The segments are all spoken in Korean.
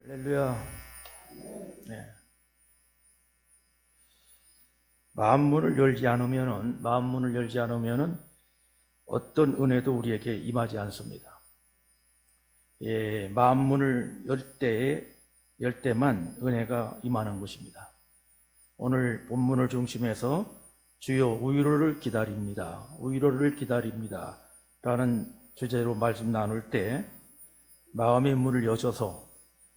할렐루야. 네. 마음문을 열지 않으면은 어떤 은혜도 우리에게 임하지 않습니다. 마음문을 열 때만 은혜가 임하는 것입니다. 오늘 본문을 중심해서 주여 위로를 기다립니다. 위로를 기다립니다. 라는 주제로 말씀 나눌 때 마음의 문을 여셔서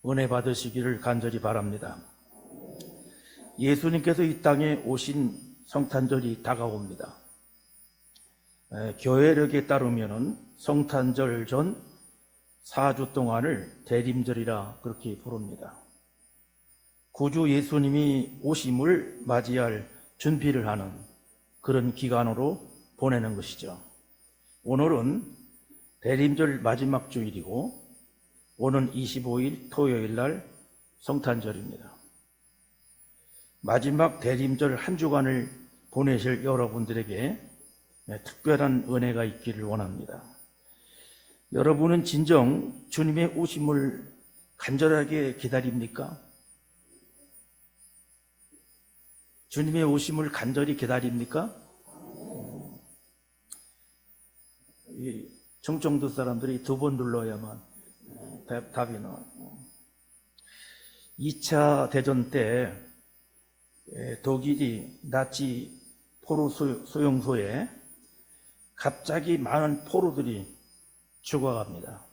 은혜 받으시기를 간절히 바랍니다. 예수님께서 이 땅에 오신 성탄절이 다가옵니다. 교회력에 따르면 성탄절 전 4주 동안을 대림절이라 그렇게 부릅니다. 구주 예수님이 오심을 맞이할 준비를 하는 그런 기간으로 보내는 것이죠. 오늘은 대림절 마지막 주일이고 오는 25일 토요일 날 성탄절입니다. 마지막 대림절 한 주간을 보내실 여러분들에게 특별한 은혜가 있기를 원합니다. 여러분은 진정 주님의 오심을 간절하게 기다립니까? 주님의 오심을 간절히 기다립니까? 청정도 사람들이 2번 눌러야만 답이 나와요. 2차 대전 때 독일이 나치 포로 수용소에 갑자기 많은 포로들이 죽어갑니다.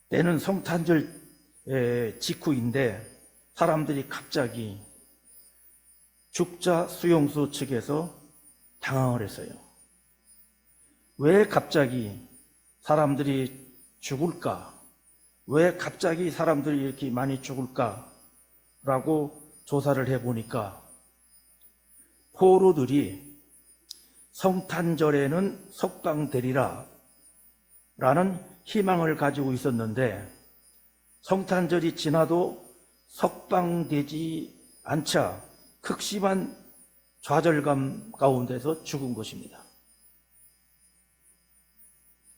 때는 성탄절 직후인데 사람들이 갑자기 죽자 수용소 측에서 당황을 했어요. 왜 갑자기 사람들이 죽을까? 왜 갑자기 사람들이 이렇게 많이 죽을까? 라고 조사를 해보니까 포로들이 성탄절에는 석방되리라 라는 희망을 가지고 있었는데 성탄절이 지나도 석방되지 않자 극심한 좌절감 가운데서 죽은 것입니다.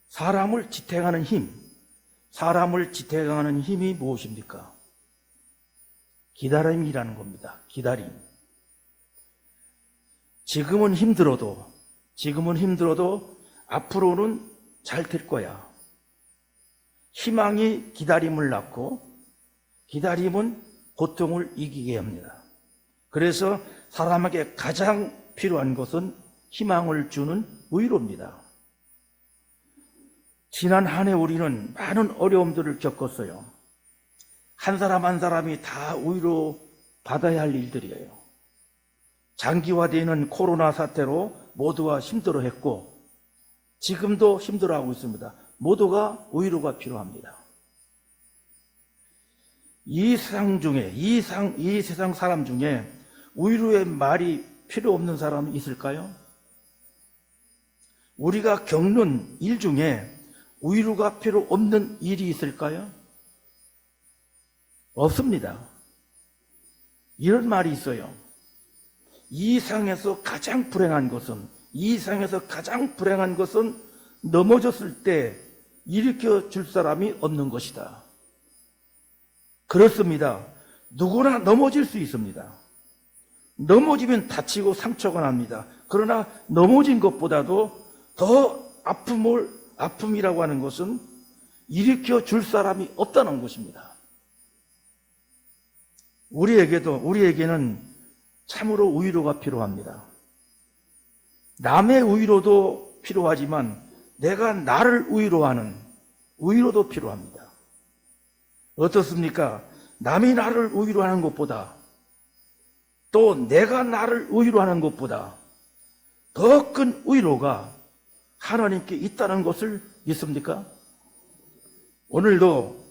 사람을 지탱하는 힘이 무엇입니까? 기다림이라는 겁니다. 기다림. 지금은 힘들어도 앞으로는 잘 될 거야. 희망이 기다림을 낳고 기다림은 고통을 이기게 합니다. 그래서 사람에게 가장 필요한 것은 희망을 주는 위로입니다. 지난 한 해 우리는 많은 어려움들을 겪었어요. 한 사람 한 사람이 다 위로 받아야 할 일들이에요. 장기화되는 코로나 사태로 모두가 힘들어했고 지금도 힘들어하고 있습니다. 모두가 위로가 필요합니다. 이 세상 사람 중에 위로의 말이 필요 없는 사람이 있을까요? 우리가 겪는 일 중에 위로가 필요 없는 일이 있을까요? 없습니다. 이런 말이 있어요. 이 세상에서 가장 불행한 것은 넘어졌을 때 일으켜 줄 사람이 없는 것이다. 그렇습니다. 누구나 넘어질 수 있습니다. 넘어지면 다치고 상처가 납니다. 그러나 넘어진 것보다도 더 아픔이라고 하는 것은 일으켜 줄 사람이 없다는 것입니다. 우리에게는 참으로 위로가 필요합니다. 남의 위로도 필요하지만 내가 나를 위로하는 위로도 필요합니다. 어떻습니까? 남이 나를 위로하는 것보다 또 내가 나를 위로하는 것보다 더 큰 위로가 하나님께 있다는 것을 믿습니까? 오늘도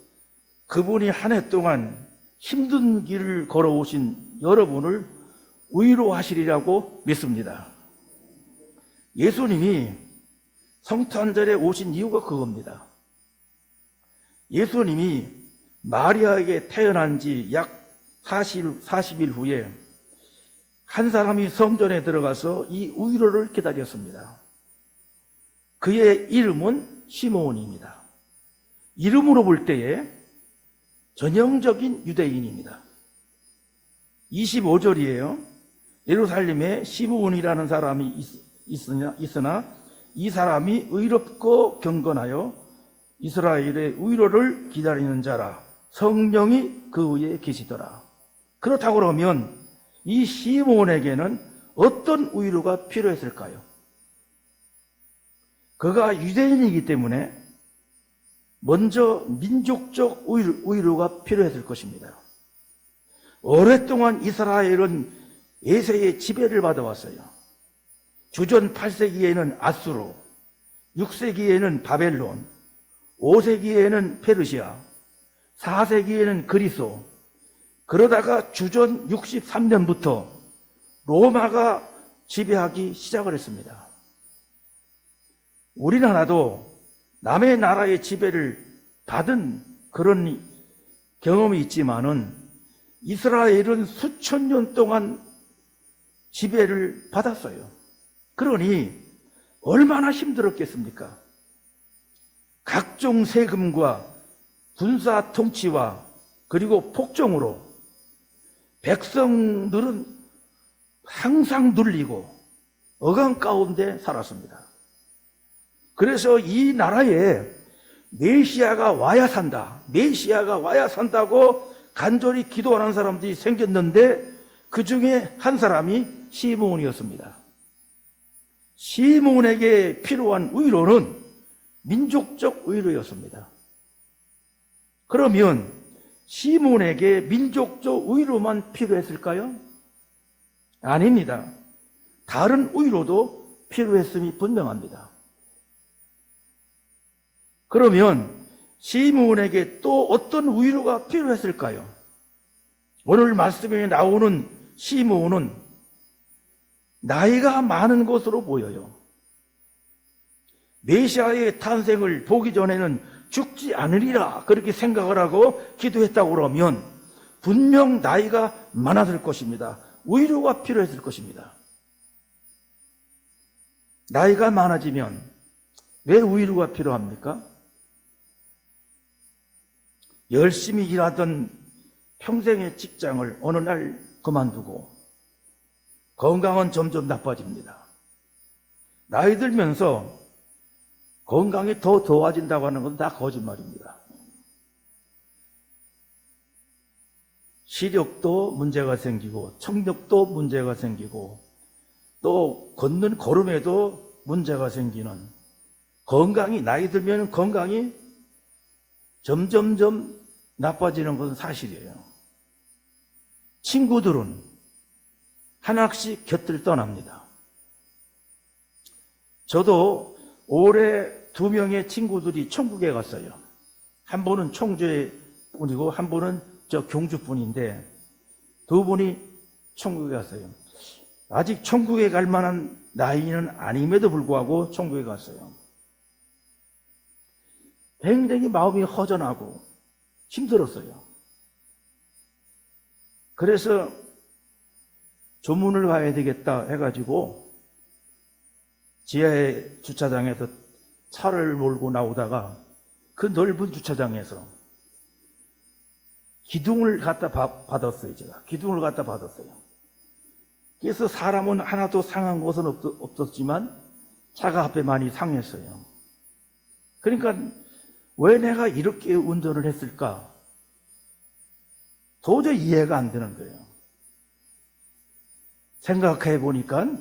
그분이 한 해 동안 힘든 길을 걸어오신 여러분을 위로하시리라고 믿습니다. 예수님이 성탄절에 오신 이유가 그겁니다. 예수님이 마리아에게 태어난 지 약 40일 후에 한 사람이 성전에 들어가서 이 위로를 기다렸습니다. 그의 이름은 시몬입니다. 이름으로 볼 때에 전형적인 유대인입니다. 25절이에요. 예루살렘에 시므온이라는 사람이 있으나 이 사람이 의롭고 경건하여 이스라엘의 위로를 기다리는 자라. 성령이 그 위에 계시더라. 그렇다고 그러면 이 시므온에게는 어떤 위로가 필요했을까요? 그가 유대인이기 때문에 먼저 민족적 위로가 필요했을 것입니다. 오랫동안 이스라엘은 에서의 지배를 받아왔어요. 주전 8세기에는 아수르, 6세기에는 바벨론, 5세기에는 페르시아, 4세기에는 그리스, 그러다가 주전 63년부터 로마가 지배하기 시작을 했습니다. 우리나라도 남의 나라의 지배를 받은 그런 경험이 있지만은 이스라엘은 수천 년 동안 지배를 받았어요. 그러니 얼마나 힘들었겠습니까? 각종 세금과 군사 통치와 그리고 폭정으로 백성들은 항상 눌리고 억압 가운데 살았습니다. 그래서 이 나라에 메시아가 와야 산다, 메시아가 와야 산다고 간절히 기도하는 사람들이 생겼는데 그 중에 한 사람이 시므온이었습니다. 시므온에게 필요한 위로는 민족적 위로였습니다. 그러면 시므온에게 민족적 위로만 필요했을까요? 아닙니다. 다른 위로도 필요했음이 분명합니다. 그러면 시므온에게 또 어떤 위로가 필요했을까요? 오늘 말씀에 나오는 시므온은 나이가 많은 것으로 보여요. 메시아의 탄생을 보기 전에는 죽지 않으리라 그렇게 생각을 하고 기도했다고 그러면 분명 나이가 많았을 것입니다. 위로가 필요했을 것입니다. 나이가 많아지면 왜 위로가 필요합니까? 열심히 일하던 평생의 직장을 어느 날 그만두고 건강은 점점 나빠집니다. 나이 들면서 건강이 더 좋아진다고 하는 건 다 거짓말입니다. 시력도 문제가 생기고 청력도 문제가 생기고 또 걷는 걸음에도 문제가 생기는 건강이 나이 들면 건강이 점점점 나빠지는 것은 사실이에요. 친구들은 하나씩 곁을 떠납니다. 저도 올해 2명의 친구들이 천국에 갔어요. 한 분은 청주에 분이고 한 분은 저 경주 분인데 두 분이 천국에 갔어요. 아직 천국에 갈 만한 나이는 아님에도 불구하고 천국에 갔어요. 굉장히 마음이 허전하고 힘들었어요. 그래서 조문을 가야 되겠다 해가지고 지하의 주차장에서 차를 몰고 나오다가 그 넓은 주차장에서 기둥을 갖다 받았어요. 제가 기둥을 갖다 받았어요. 그래서 사람은 하나도 상한 것은 없었지만 차가 앞에 많이 상했어요. 그러니까 왜 내가 이렇게 운전을 했을까? 도저히 이해가 안 되는 거예요. 생각해 보니까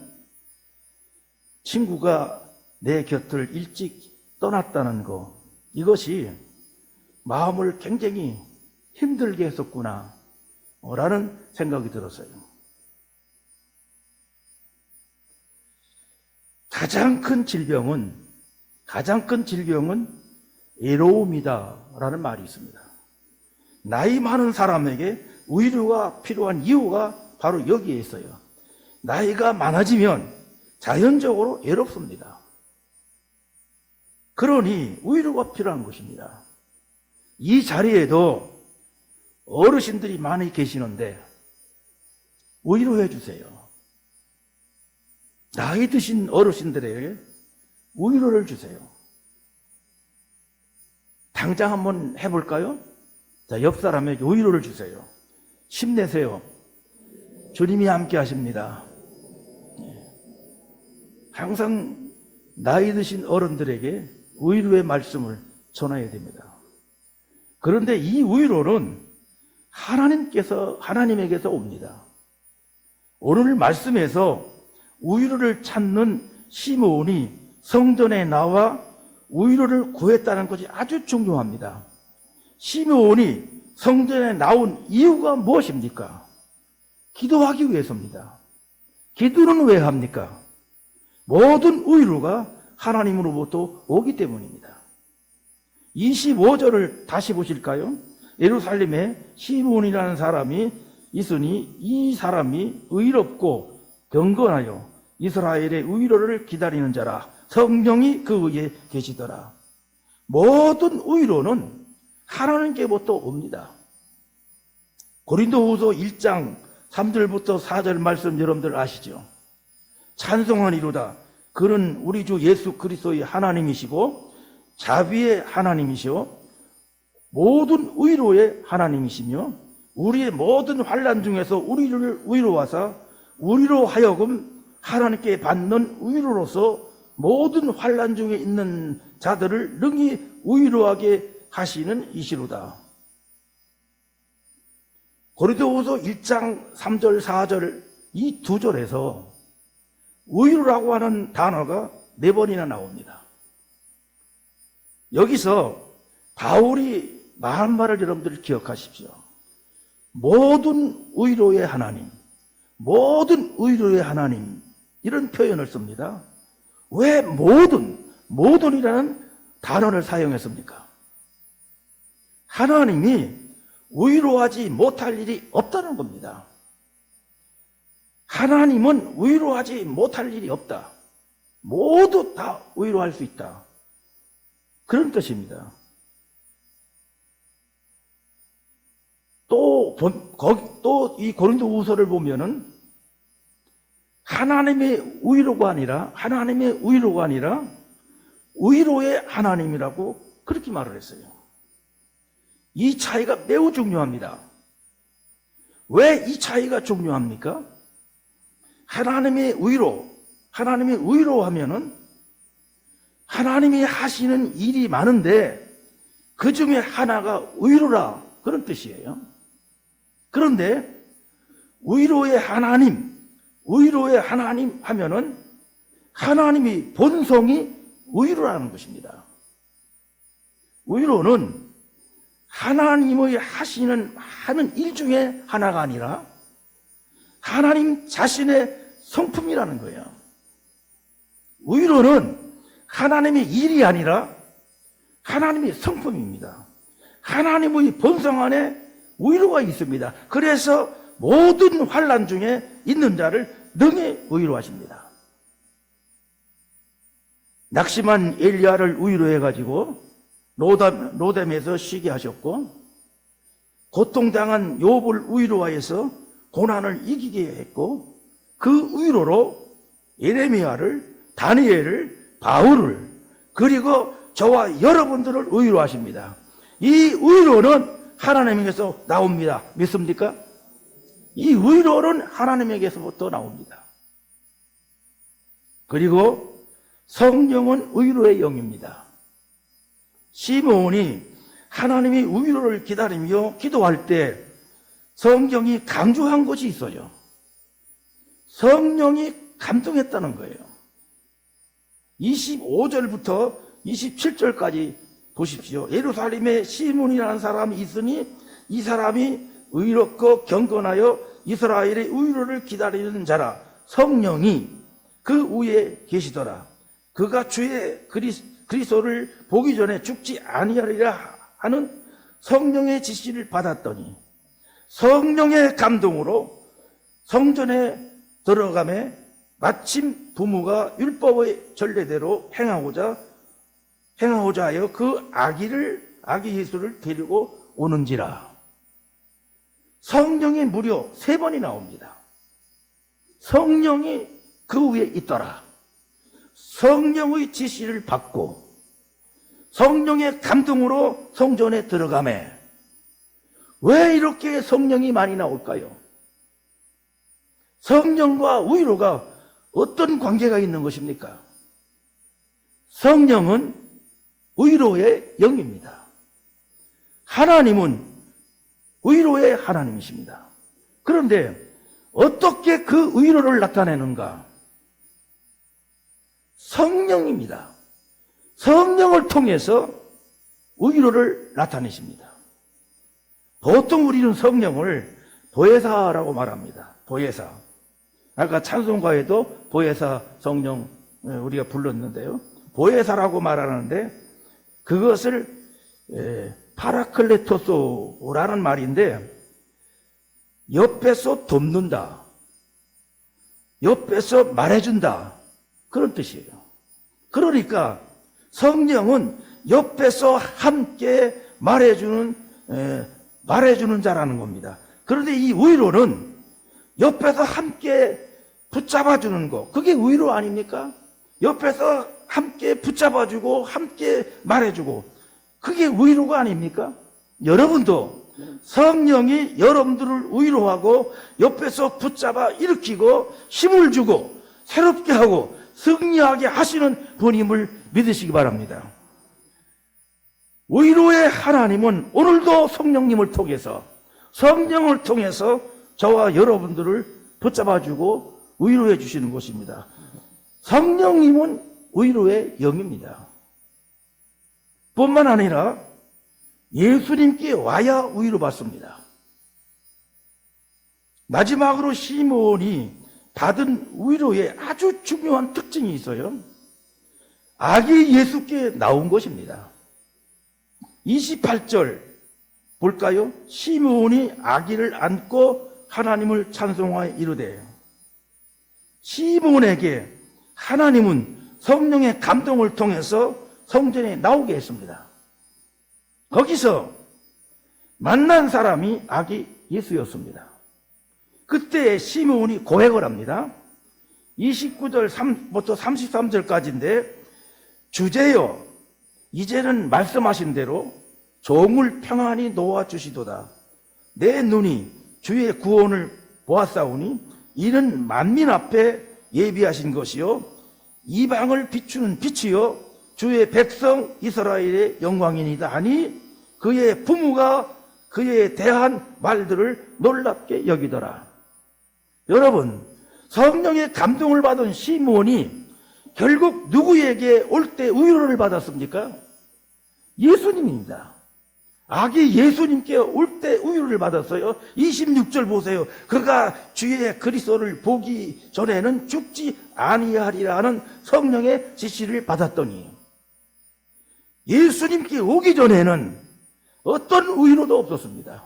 친구가 내 곁을 일찍 떠났다는 거, 이것이 마음을 굉장히 힘들게 했었구나 라는 생각이 들었어요. 가장 큰 질병은 외로움이다 라는 말이 있습니다. 나이 많은 사람에게 위로가 필요한 이유가 바로 여기에 있어요. 나이가 많아지면 자연적으로 외롭습니다. 그러니 위로가 필요한 것입니다. 이 자리에도 어르신들이 많이 계시는데 위로해 주세요. 나이 드신 어르신들에게 위로를 주세요. 당장 한번 해볼까요? 자, 옆 사람에게 위로를 주세요. 힘내세요. 주님이 함께 하십니다. 항상 나이 드신 어른들에게 위로의 말씀을 전해야 됩니다. 그런데 이 위로는 하나님에게서 옵니다. 오늘 말씀에서 위로를 찾는 시므온이 성전에 나와 위로를 구했다는 것이 아주 중요합니다. 시므온이 성전에 나온 이유가 무엇입니까? 기도하기 위해서입니다. 기도는 왜 합니까? 모든 위로가 하나님으로부터 오기 때문입니다. 25절을 다시 보실까요? 예루살렘에 시므온이라는 사람이 있으니 이 사람이 의롭고 경건하여 이스라엘의 위로를 기다리는 자라. 성령이 그 위에 계시더라. 모든 위로는 하나님께부터 옵니다. 고린도후서 1장 3절부터 4절 말씀 여러분들 아시죠? 찬송하니로다. 그는 우리 주 예수 그리스도의 하나님이시고 자비의 하나님이시오 모든 위로의 하나님이시며 우리의 모든 환난 중에서 우리를 위로하사 우리로 하여금 하나님께 받는 위로로서 모든 환난 중에 있는 자들을 능히 위로하게 하시는 이시로다. 고린도후서 1장 3절 4절 이 두 절에서 위로라고 하는 단어가 4번이나 나옵니다. 여기서 바울이 말한 말을 여러분들 기억하십시오. 모든 위로의 하나님, 모든 위로의 하나님 이런 표현을 씁니다. 왜 모든이라는 단어를 사용했습니까? 하나님이 위로하지 못할 일이 없다는 겁니다. 하나님은 위로하지 못할 일이 없다. 모두 다 위로할 수 있다. 그런 뜻입니다. 또 이 고린도후서를 보면은 하나님의 위로가 아니라 위로의 하나님이라고 그렇게 말을 했어요. 이 차이가 매우 중요합니다. 왜 이 차이가 중요합니까? 하나님의 위로하면은 하나님이 하시는 일이 많은데 그 중에 하나가 위로라 그런 뜻이에요. 그런데 위로의 하나님 하면은 하나님이 본성이 위로라는 것입니다. 위로는 하나님의 하는 일 중에 하나가 아니라 하나님 자신의 성품이라는 거예요. 위로는 하나님의 일이 아니라 하나님의 성품입니다. 하나님의 본성 안에 위로가 있습니다. 그래서 모든 환난 중에 있는 자를 능히 위로하십니다. 낙심한 엘리야를 위로해가지고 로뎀에서 쉬게 하셨고 고통당한 욥을 위로하여서 고난을 이기게 했고 그 위로로 예레미야를 다니엘을 바울을 그리고 저와 여러분들을 위로하십니다. 이 위로는 하나님에게서 나옵니다. 믿습니까? 이 위로는 하나님에게서부터 나옵니다. 그리고 성령은 위로의 영입니다. 시므온이 하나님의 위로를 기다리며 기도할 때 성경이 강조한 것이 있어요. 성령이 감동했다는 거예요. 25절부터 27절까지 보십시오. 예루살렘에 시므온이라는 사람이 있으니 이 사람이 의롭고 경건하여 이스라엘의 위로를 기다리는 자라. 성령이 그 위에 계시더라. 그가 주의 그리스도를 보기 전에 죽지 아니하리라 하는 성령의 지시를 받았더니 성령의 감동으로 성전에 들어가매 마침 부모가 율법의 전례대로 행하고자 하여 그 아기 예수를 데리고 오는지라. 성령이 무려 3번이 나옵니다. 성령이 그 위에 있더라. 성령의 지시를 받고 성령의 감동으로 성전에 들어가매 왜 이렇게 성령이 많이 나올까요? 성령과 위로가 어떤 관계가 있는 것입니까? 성령은 위로의 영입니다. 하나님은 위로의 하나님이십니다. 그런데 어떻게 그 위로를 나타내는가? 성령입니다. 성령을 통해서 위로를 나타내십니다. 보통 우리는 성령을 보혜사라고 말합니다. 보혜사. 아까 찬송가에도 보혜사 성령 우리가 불렀는데요. 보혜사라고 말하는데 그것을 파라클레토소라는 말인데 옆에서 돕는다, 옆에서 말해준다, 그런 뜻이에요. 그러니까 성령은 옆에서 함께 말해주는 자라는 겁니다. 그런데 이 위로는 옆에서 함께 붙잡아주는 거, 그게 위로 아닙니까? 옆에서 함께 붙잡아주고 함께 말해주고, 그게 위로가 아닙니까? 여러분도 성령이 여러분들을 위로하고 옆에서 붙잡아 일으키고 힘을 주고 새롭게 하고 승리하게 하시는 분임을 믿으시기 바랍니다. 위로의 하나님은 오늘도 성령님을 통해서, 성령을 통해서 저와 여러분들을 붙잡아주고 위로해 주시는 것입니다. 성령님은 위로의 영입니다. 뿐만 아니라 예수님께 와야 위로받습니다. 마지막으로 시몬이 받은 위로에 아주 중요한 특징이 있어요. 아기 예수께 나온 것입니다. 28절 볼까요? 시몬이 아기를 안고 하나님을 찬송하여 이르되, 시몬에게 하나님은 성령의 감동을 통해서 성전에 나오게 했습니다. 거기서 만난 사람이 아기 예수였습니다. 그때 시몬이 고백을 합니다. 29절부터 33절까지인데, 주제여 이제는 말씀하신 대로 종을 평안히 놓아주시도다. 내 눈이 주의 구원을 보았사오니 이는 만민 앞에 예비하신 것이요 이방을 비추는 빛이요 주의 백성 이스라엘의 영광이니이다 하니 그의 부모가 그에 대한 말들을 놀랍게 여기더라. 여러분, 성령의 감동을 받은 시몬이 결국 누구에게 올 때 위로를 받았습니까? 예수님입니다. 아기 예수님께 올 때 위로를 받았어요. 26절 보세요. 그가 주의 그리스도를 보기 전에는 죽지 아니하리라는 성령의 지시를 받았더니, 예수님께 오기 전에는 어떤 위로도 없었습니다.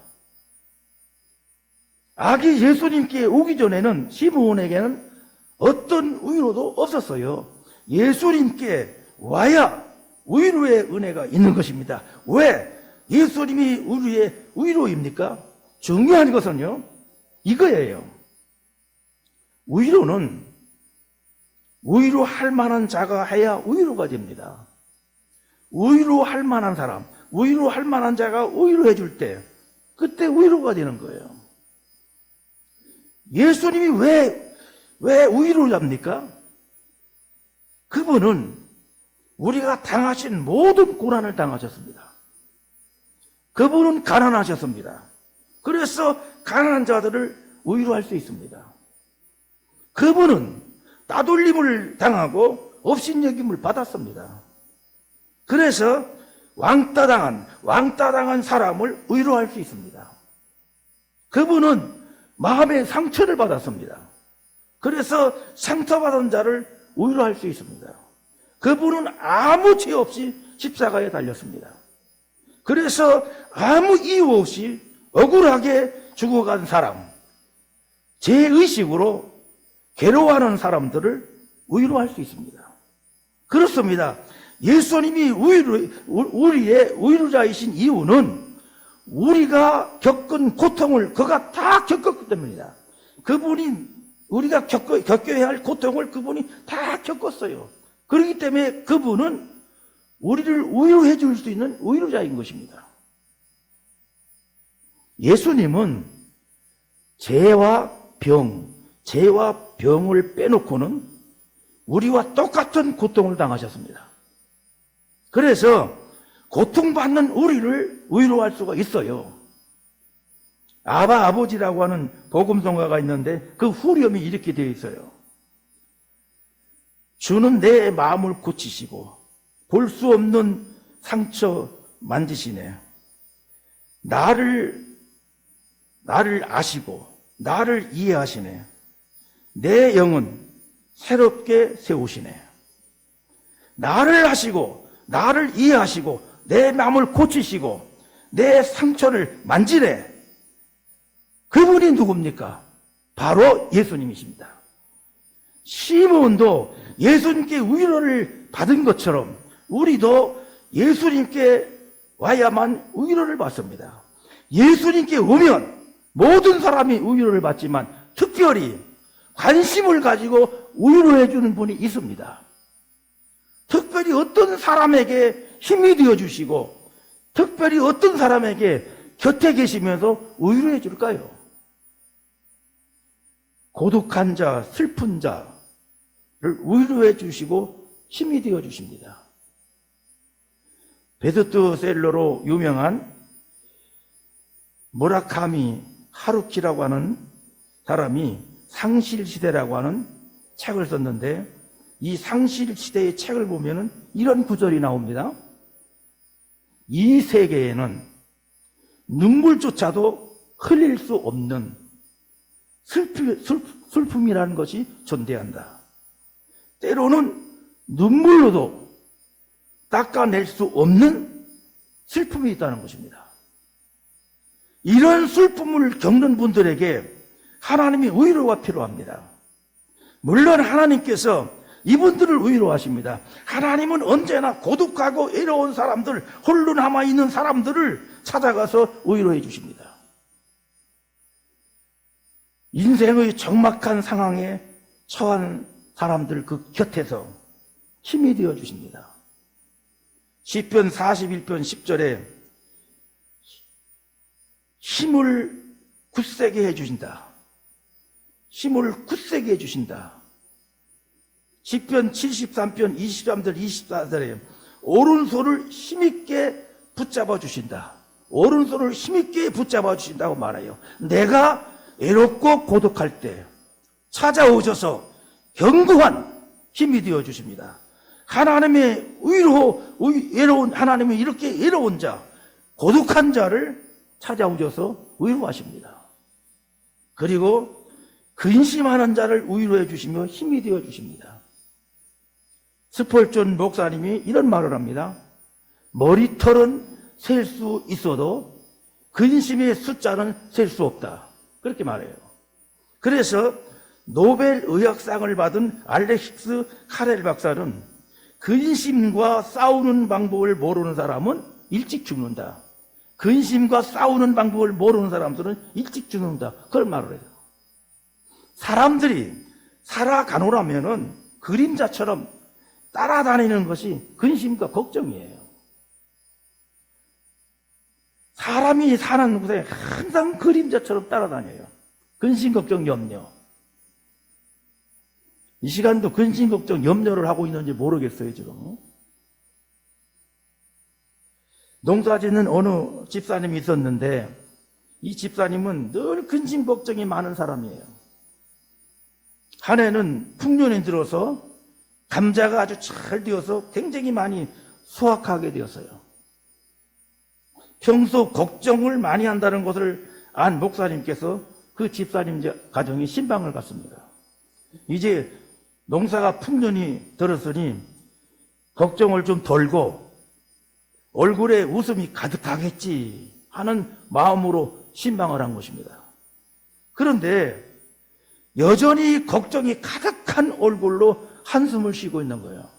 아기 예수님께 오기 전에는 시몬에게는 어떤 위로도 없었어요. 예수님께 와야 위로의 은혜가 있는 것입니다. 왜 예수님이 우리의 위로입니까? 중요한 것은요, 이거예요. 위로는 위로할 만한 자가 해야 위로가 됩니다. 위로할 만한 사람, 위로할 만한 자가 위로해 줄 때, 그때 위로가 되는 거예요. 예수님이 왜 위로자입니까? 그분은 우리가 당하신 모든 고난을 당하셨습니다. 그분은 가난하셨습니다. 그래서 가난한 자들을 위로할 수 있습니다. 그분은 따돌림을 당하고 업신여김을 받았습니다. 그래서 왕따 당한 사람을 위로할 수 있습니다. 그분은 마음의 상처를 받았습니다. 그래서 상처받은 자를 위로할 수 있습니다. 그분은 아무 죄 없이 십자가에 달렸습니다. 그래서 아무 이유 없이 억울하게 죽어간 사람, 죄의식으로 괴로워하는 사람들을 위로할 수 있습니다. 그렇습니다. 예수님이 우리의 위로자이신 이유는 우리가 겪은 고통을 그가 다 겪었기 때문입니다. 그분이 우리가 겪어야 할 고통을 그분이 다 겪었어요. 그렇기 때문에 그분은 우리를 위로해 줄 수 있는 위로자인 것입니다. 예수님은 죄와 병을 빼놓고는 우리와 똑같은 고통을 당하셨습니다. 그래서 고통받는 우리를 위로할 수가 있어요. 아버지라고 하는 복음성가가 있는데 그 후렴이 이렇게 되어 있어요. 주는 내 마음을 고치시고 볼 수 없는 상처 만지시네. 나를 아시고 나를 이해하시네. 내 영은 새롭게 세우시네. 나를 아시고 나를 이해하시고 내 마음을 고치시고 내 상처를 만지네. 그분이 누굽니까? 바로 예수님이십니다. 시몬도 예수님께 위로를 받은 것처럼 우리도 예수님께 와야만 위로를 받습니다. 예수님께 오면 모든 사람이 위로를 받지만 특별히 관심을 가지고 위로해 주는 분이 있습니다. 특별히 어떤 사람에게 힘이 되어 주시고 특별히 어떤 사람에게 곁에 계시면서 위로해 줄까요? 고독한 자, 슬픈 자를 위로해 주시고 힘이 되어 주십니다. 베스트셀러로 유명한 무라카미 하루키라고 하는 사람이 상실시대라고 하는 책을 썼는데 이 상실시대의 책을 보면 이런 구절이 나옵니다. 이 세계에는 눈물조차도 흘릴 수 없는 슬픔이라는 것이 존재한다. 때로는 눈물로도 닦아낼 수 없는 슬픔이 있다는 것입니다. 이런 슬픔을 겪는 분들에게 하나님의 위로가 필요합니다. 물론 하나님께서 이분들을 위로하십니다. 하나님은 언제나 고독하고 외로운 사람들, 홀로 남아있는 사람들을 찾아가서 위로해 주십니다. 인생의 적막한 상황에 처한 사람들 그 곁에서 힘이 되어 주십니다. 시편 41편 10절에 힘을 굳세게 해주신다. 힘을 굳세게 해주신다. 시편 73편 23절 24절에 오른손을 힘있게 붙잡아 주신다. 오른손을 힘있게 붙잡아 주신다고 말해요. 내가 외롭고 고독할 때 찾아오셔서 견고한 힘이 되어 주십니다. 하나님의 외로운 하나님이 이렇게 외로운 자, 고독한 자를 찾아오셔서 위로하십니다. 그리고 근심하는 자를 위로해 주시며 힘이 되어 주십니다. 스펄전 목사님이 이런 말을 합니다. 머리털은 셀 수 있어도 근심의 숫자는 셀 수 없다. 그렇게 말해요. 그래서 노벨 의학상을 받은 알렉시스 카렐 박사는 근심과 싸우는 방법을 모르는 사람은 일찍 죽는다. 근심과 싸우는 방법을 모르는 사람들은 일찍 죽는다. 그걸 말을 해요. 사람들이 살아가노라면은 그림자처럼 따라다니는 것이 근심과 걱정이에요. 사람이 사는 곳에 항상 그림자처럼 따라다녀요. 근심, 걱정, 염려. 이 시간도 근심, 걱정, 염려를 하고 있는지 모르겠어요, 지금. 농사 짓는 어느 집사님이 있었는데 이 집사님은 늘 근심, 걱정이 많은 사람이에요. 한 해는 풍년이 들어서 감자가 아주 잘 되어서 굉장히 많이 수확하게 되었어요. 평소 걱정을 많이 한다는 것을 안 목사님께서 그 집사님 가정에 신방을 갔습니다. 이제 농사가 풍년이 들었으니 걱정을 좀 덜고 얼굴에 웃음이 가득하겠지 하는 마음으로 신방을 한 것입니다. 그런데 여전히 걱정이 가득한 얼굴로 한숨을 쉬고 있는 거예요.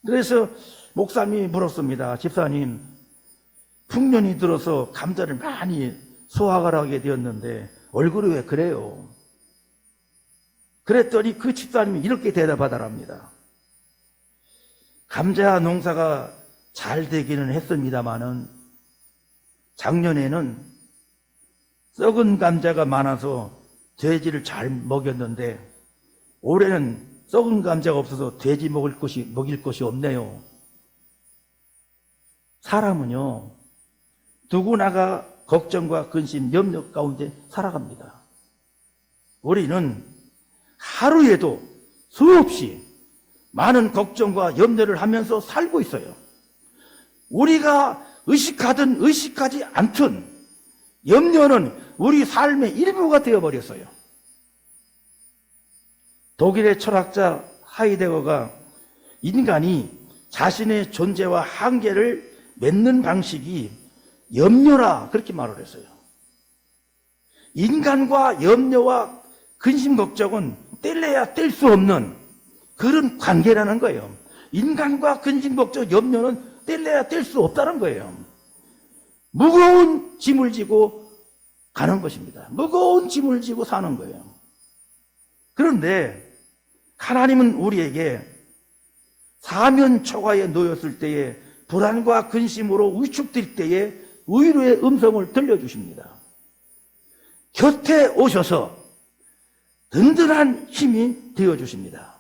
그래서 목사님이 물었습니다. 집사님, 풍년이 들어서 감자를 많이 수확을 하게 되었는데 얼굴이 왜 그래요? 그랬더니 그 집사님이 이렇게 대답하더랍니다. 감자 농사가 잘 되기는 했습니다마는 작년에는 썩은 감자가 많아서 돼지를 잘 먹였는데 올해는 썩은 감자가 없어서 돼지 먹일 것이 없네요. 사람은요, 누구나가 걱정과 근심, 염려 가운데 살아갑니다. 우리는 하루에도 수없이 많은 걱정과 염려를 하면서 살고 있어요. 우리가 의식하든 의식하지 않든 염려는 우리 삶의 일부가 되어버렸어요. 독일의 철학자 하이데거가 인간이 자신의 존재와 한계를 맺는 방식이 염려라 그렇게 말을 했어요. 인간과 염려와 근심 걱정은 뗄래야 뗄 수 없는 그런 관계라는 거예요. 인간과 근심 걱정 염려는 뗄래야 뗄 수 없다는 거예요. 무거운 짐을 지고 가는 것입니다. 무거운 짐을 지고 사는 거예요. 그런데 하나님은 우리에게 사면초가에 놓였을 때에 불안과 근심으로 위축될 때에 위로의 음성을 들려주십니다. 곁에 오셔서 든든한 힘이 되어주십니다.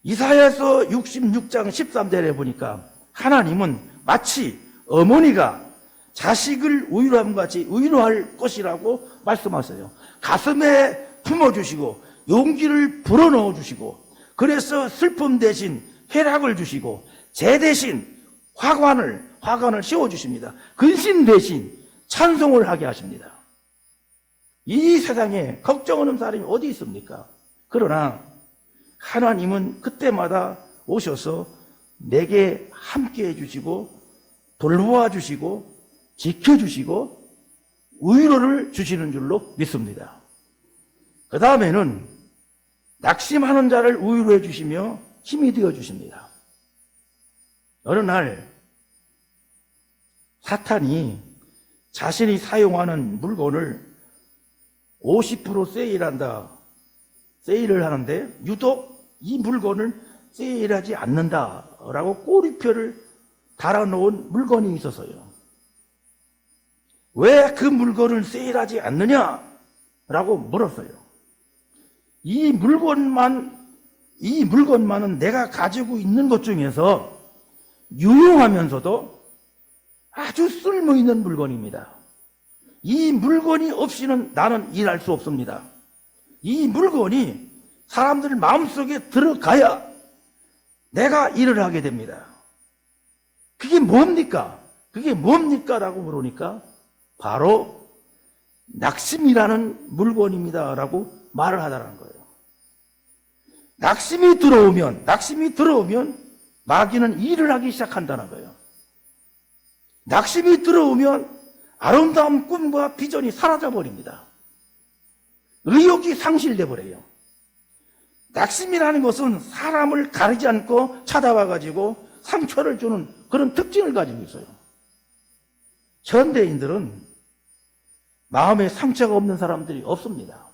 이사야서 66장 13절에 보니까 하나님은 마치 어머니가 자식을 위로함과 같이 위로할 것이라고 말씀하세요. 가슴에 품어주시고 용기를 불어넣어 주시고 그래서 슬픔 대신 쾌락을 주시고 재 대신 화관을 씌워주십니다. 근심 대신 찬송을 하게 하십니다. 이 세상에 걱정 없는 사람이 어디 있습니까? 그러나 하나님은 그때마다 오셔서 내게 함께 해주시고 돌보아 주시고 지켜주시고 위로를 주시는 줄로 믿습니다. 그 다음에는 낙심하는 자를 위로해 주시며 힘이 되어 주십니다. 어느 날 사탄이 자신이 사용하는 물건을 50% 세일을 하는데 유독 이 물건을 세일하지 않는다라고 꼬리표를 달아놓은 물건이 있었어요. 왜 그 물건을 세일하지 않느냐라고 물었어요. 이 물건만은 내가 가지고 있는 것 중에서 유용하면서도 아주 쓸모있는 물건입니다. 이 물건이 없이는 나는 일할 수 없습니다. 이 물건이 사람들 마음속에 들어가야 내가 일을 하게 됩니다. 그게 뭡니까? 그게 뭡니까? 라고 물으니까 바로 낙심이라는 물건입니다. 라고 말을 하다는 거예요. 낙심이 들어오면 마귀는 일을 하기 시작한다는 거예요. 낙심이 들어오면 아름다운 꿈과 비전이 사라져버립니다. 의욕이 상실돼 버려요. 낙심이라는 것은 사람을 가리지 않고 찾아와가지고 상처를 주는 그런 특징을 가지고 있어요. 현대인들은 마음에 상처가 없는 사람들이 없습니다.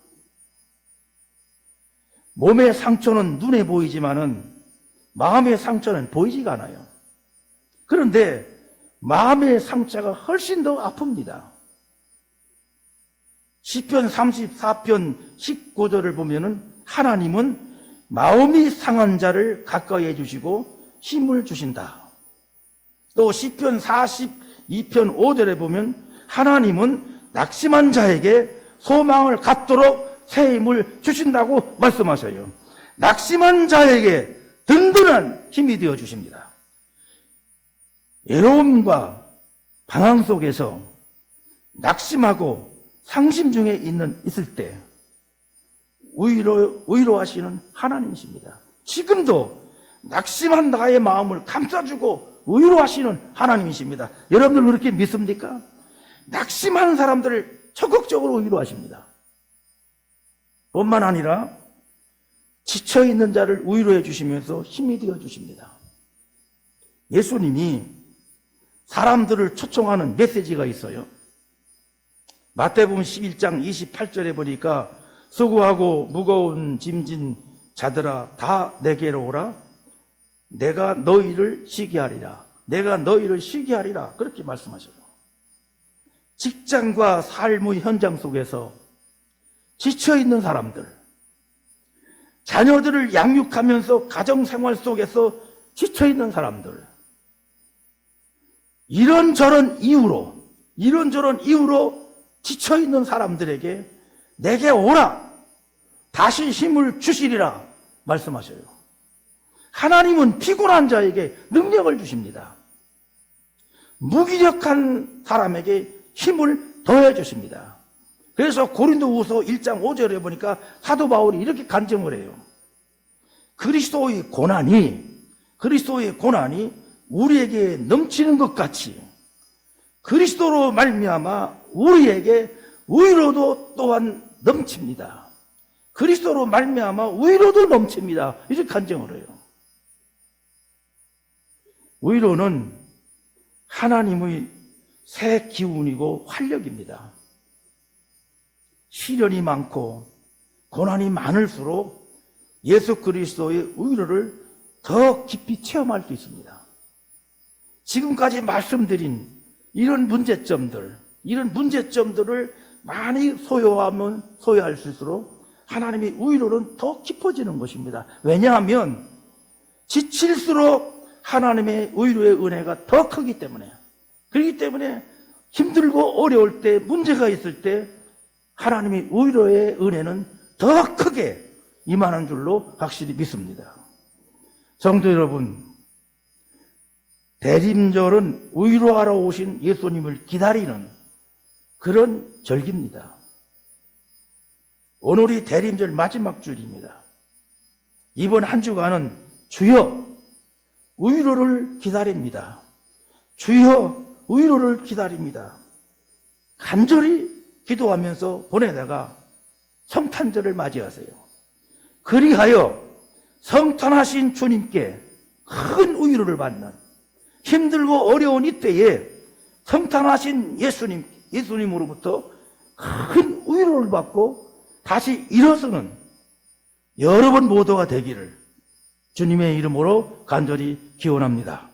몸의 상처는 눈에 보이지만은 마음의 상처는 보이지가 않아요. 그런데 마음의 상처가 훨씬 더 아픕니다. 시편 34편 19절을 보면은 하나님은 마음이 상한 자를 가까이 해주시고 힘을 주신다. 또 시편 42편 5절에 보면 하나님은 낙심한 자에게 소망을 갖도록 새 힘을 주신다고 말씀하셔요. 낙심한 자에게 든든한 힘이 되어 주십니다. 외로움과 방황 속에서 낙심하고 상심 중에 있을 때 위로하시는 하나님이십니다. 지금도 낙심한 나의 마음을 감싸주고 위로하시는 하나님이십니다. 여러분들 그렇게 믿습니까? 낙심하는 사람들을 적극적으로 위로하십니다. 뿐만 아니라 지쳐있는 자를 위로해 주시면서 힘이 되어 주십니다. 예수님이 사람들을 초청하는 메시지가 있어요. 마태복음 11장 28절에 보니까 수고하고 무거운 짐진 자들아 다 내게로 오라. 내가 너희를 쉬게 하리라. 내가 너희를 쉬게 하리라. 그렇게 말씀하셔요. 직장과 삶의 현장 속에서 지쳐있는 사람들, 자녀들을 양육하면서 가정생활 속에서 지쳐있는 사람들, 이런저런 이유로 지쳐있는 사람들에게 내게 오라, 다시 힘을 주시리라 말씀하셔요. 하나님은 피곤한 자에게 능력을 주십니다. 무기력한 사람에게 힘을 더해 주십니다. 그래서 고린도후서 1장 5절에 보니까 사도 바울이 이렇게 간증을 해요. 그리스도의 고난이 우리에게 넘치는 것 같이 그리스도로 말미암아 우리에게 의로도 또한 넘칩니다. 그리스도로 말미암아 의로도 넘칩니다. 이렇게 간증을 해요. 의로는 하나님의 새 기운이고 활력입니다. 시련이 많고 고난이 많을수록 예수 그리스도의 의로를 더 깊이 체험할 수 있습니다. 지금까지 말씀드린 이런 문제점들을 많이 소유하면 소유할수록 하나님의 의로는 더 깊어지는 것입니다. 왜냐하면 지칠수록 하나님의 의로의 은혜가 더 크기 때문에, 그렇기 때문에 힘들고 어려울 때, 문제가 있을 때 하나님의 의로의 은혜는 더 크게 임하는 줄로 확실히 믿습니다. 성도 여러분, 대림절은 의로하러 오신 예수님을 기다리는 그런 절기입니다. 오늘이 대림절 마지막 주일입니다. 이번 한 주간은 주여 의로를 기다립니다. 주여 의로를 기다립니다. 간절히 기도하면서 보내다가 성탄절을 맞이하세요. 그리하여 성탄하신 주님께 큰 의로를 받는, 힘들고 어려운 이때에 성탄하신 예수님으로부터 큰 의로를 받고 다시 일어서는 여러분 모두가 되기를 주님의 이름으로 간절히 기원합니다.